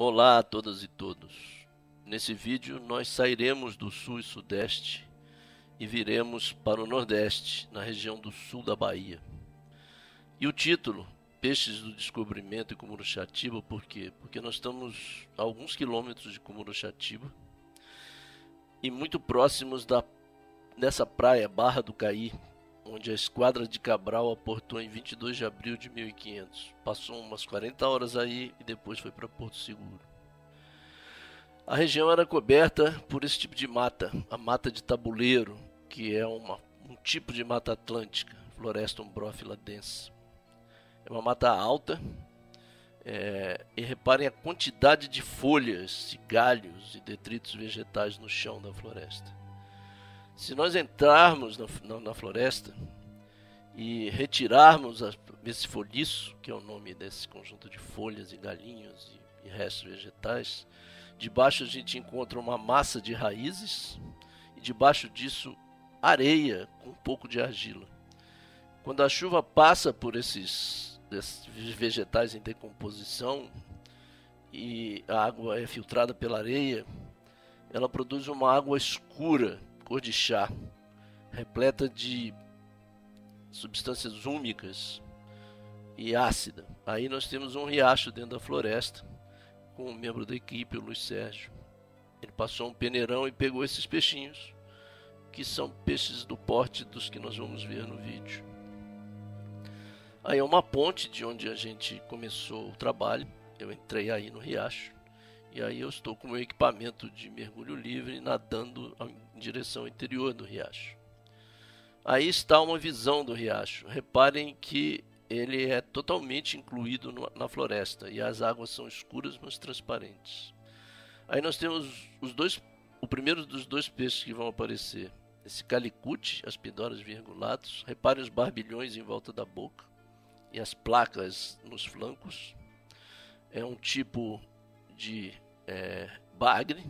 Olá a todas e todos. Nesse vídeo nós sairemos do sul e sudeste e viremos para o nordeste, na região do sul da Bahia. E o título, Peixes do Descobrimento e Cumuruxatiba, por quê? Porque nós estamos a alguns quilômetros de Cumuruxatiba e muito próximos dessa praia, Barra do Caí, onde a Esquadra de Cabral aportou em 22 de abril de 1500. Passou umas 40 horas aí e depois foi para Porto Seguro. A região era coberta por esse tipo de mata, a mata de tabuleiro, que é um tipo de mata atlântica, Floresta umbrófila densa. É uma mata alta, e reparem a quantidade de folhas, galhos e detritos vegetais no chão da floresta. Se nós entrarmos na floresta e retirarmos esse folhiço, que é o nome desse conjunto de folhas e galhinhos e restos vegetais, debaixo a gente encontra uma massa de raízes e debaixo disso areia com um pouco de argila. Quando a chuva passa por esses vegetais em decomposição e a água é filtrada pela areia, ela produz uma água escura, cor de chá, repleta de substâncias úmicas e ácida. Aí nós temos um riacho dentro da floresta, com um membro da equipe, o Luiz Sérgio. Ele passou um peneirão e pegou esses peixinhos, que são peixes do porte dos que nós vamos ver no vídeo. Aí é uma ponte de onde a gente começou o trabalho. Eu entrei aí no riacho e aí eu estou com o meu equipamento de mergulho livre nadando em direção ao interior do riacho. Aí está uma visão do riacho. Reparem que ele é totalmente incluído na floresta e as águas são escuras, mas transparentes. Aí nós temos o primeiro dos dois peixes que vão aparecer. Esse calicute, aspidoras virgulatus. Reparem os barbilhões em volta da boca e as placas nos flancos. É um tipo de bagre.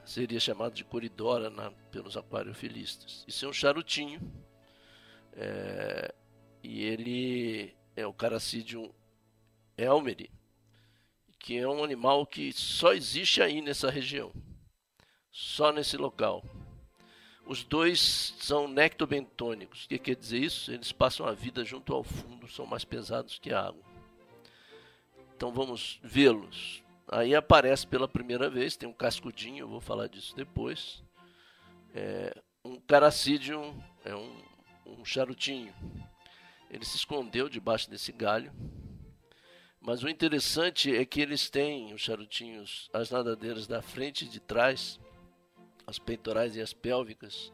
Seria chamado de coridora pelos aquariofilistas. Isso é um charutinho. E ele é o Carassidium elmeri, que é um animal que só existe aí nessa região, só nesse local. Os dois são nectobentônicos. O que quer dizer isso? Eles passam a vida junto ao fundo, são mais pesados que a água. Então vamos vê-los. Aí aparece pela primeira vez, tem um cascudinho, eu vou falar disso depois. Um Carassidium, um charutinho. Ele se escondeu debaixo desse galho. Mas o interessante é que eles têm, os charutinhos, as nadadeiras da frente e de trás, as peitorais e as pélvicas,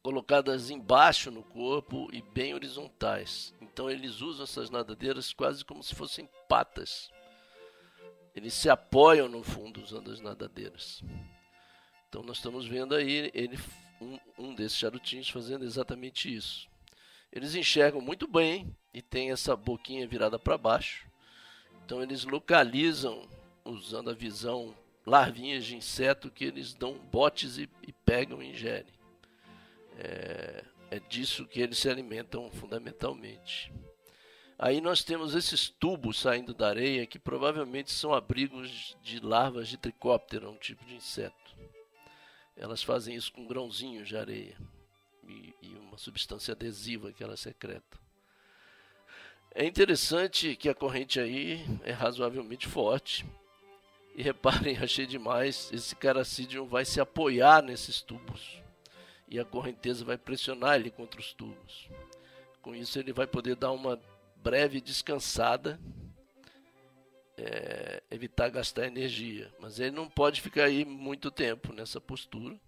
colocadas embaixo no corpo e bem horizontais. Então eles usam essas nadadeiras quase como se fossem patas. Eles se apoiam no fundo usando as nadadeiras. Então nós estamos vendo aí um desses charutinhos fazendo exatamente isso. Eles enxergam muito bem e tem essa boquinha virada para baixo. Então eles localizam, usando a visão, larvinhas de inseto que eles dão botes e pegam e ingerem. É disso que eles se alimentam fundamentalmente. Aí nós temos esses tubos saindo da areia que provavelmente são abrigos de larvas de tricóptera, um tipo de inseto. Elas fazem isso com grãozinhos de areia e uma substância adesiva que elas secretam. É interessante que a corrente aí é razoavelmente forte. E reparem, achei demais, esse Carassidium vai se apoiar nesses tubos. E a correnteza vai pressionar ele contra os tubos. Com isso ele vai poder dar uma breve descansada, evitar gastar energia. Mas ele não pode ficar aí muito tempo nessa postura,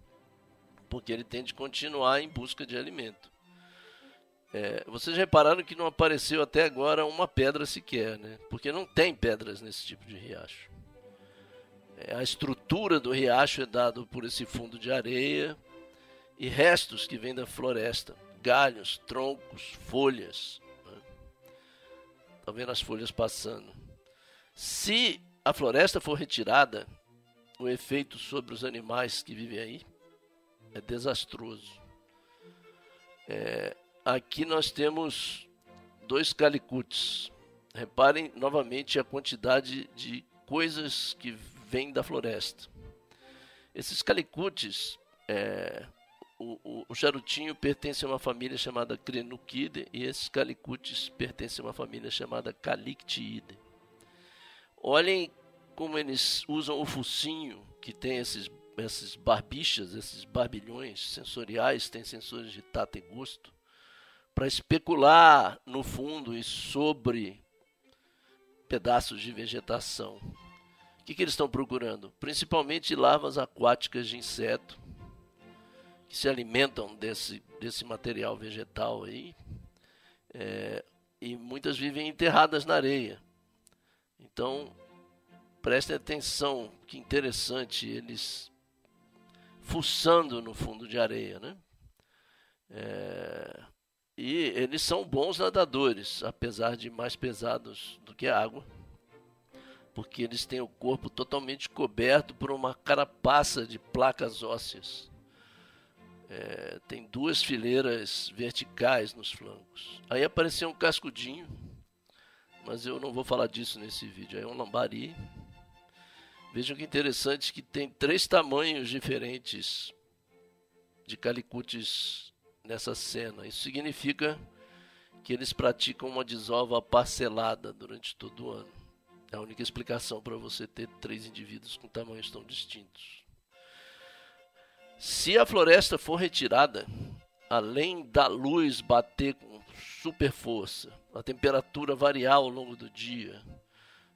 porque ele tem de continuar em busca de alimento. Vocês repararam que não apareceu até agora uma pedra sequer, né? Porque não tem pedras nesse tipo de riacho. A estrutura do riacho é dada por esse fundo de areia e restos que vêm da floresta, galhos, troncos, folhas. Né? Tá vendo as folhas passando? Se a floresta for retirada, o efeito sobre os animais que vivem aí é desastroso. Aqui nós temos dois calicutes. Reparem novamente a quantidade de coisas que vêm da floresta. Esses calicutes, o charutinho pertence a uma família chamada Crenukide e esses calicutes pertencem a uma família chamada Calictiide. Olhem como eles usam o focinho, que tem esses barbichas, esses barbilhões sensoriais, tem sensores de tato e gosto, para especular no fundo e sobre pedaços de vegetação. O que eles estão procurando? Principalmente larvas aquáticas de inseto, que se alimentam desse material vegetal aí, e muitas vivem enterradas na areia. Então, prestem atenção, que interessante, eles fuçando no fundo de areia, né? E eles são bons nadadores, apesar de mais pesados do que a água, porque eles têm o corpo totalmente coberto por uma carapaça de placas ósseas. Tem 2 fileiras verticais nos flancos. Aí apareceu um cascudinho, mas eu não vou falar disso nesse vídeo. Aí é um lambari. Vejam que interessante que tem 3 tamanhos diferentes de calicutes nessa cena. Isso significa que eles praticam uma desova parcelada durante todo o ano. É a única explicação para você ter 3 indivíduos com tamanhos tão distintos. Se a floresta for retirada, além da luz bater com super força, a temperatura variar ao longo do dia,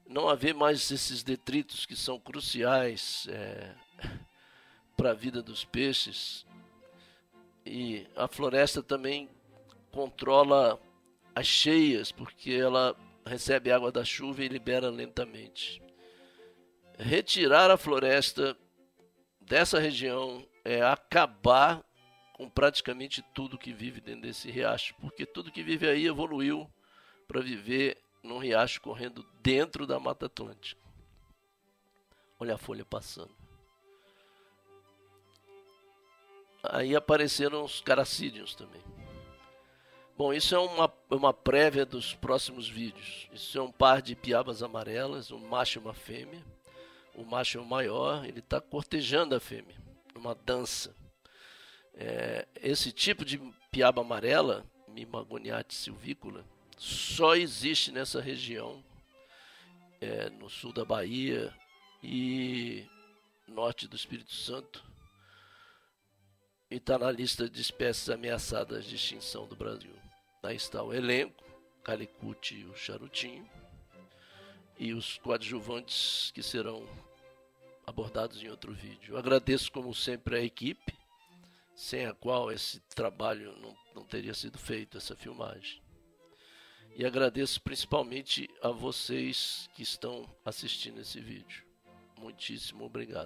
não haver mais esses detritos que são cruciais para a vida dos peixes, e a floresta também controla as cheias, porque ela recebe água da chuva e libera lentamente. Retirar a floresta dessa região é acabar com praticamente tudo que vive dentro desse riacho, porque tudo que vive aí evoluiu para viver num riacho correndo dentro da Mata Atlântica. Olha a folha passando. Aí apareceram os caracídeos também. Bom, isso é uma prévia dos próximos vídeos. Isso é um par de piabas amarelas, um macho e uma fêmea. O macho é o maior, ele está cortejando a fêmea, uma dança. Esse tipo de piaba amarela, Mimagoniate silvícola, só existe nessa região, no sul da Bahia e norte do Espírito Santo, e está na lista de espécies ameaçadas de extinção do Brasil. Aí está o elenco, calicute e o charutinho, e os coadjuvantes que serão abordados em outro vídeo. Eu agradeço, como sempre, a equipe, sem a qual esse trabalho não teria sido feito, essa filmagem. E agradeço principalmente a vocês que estão assistindo esse vídeo. Muitíssimo obrigado.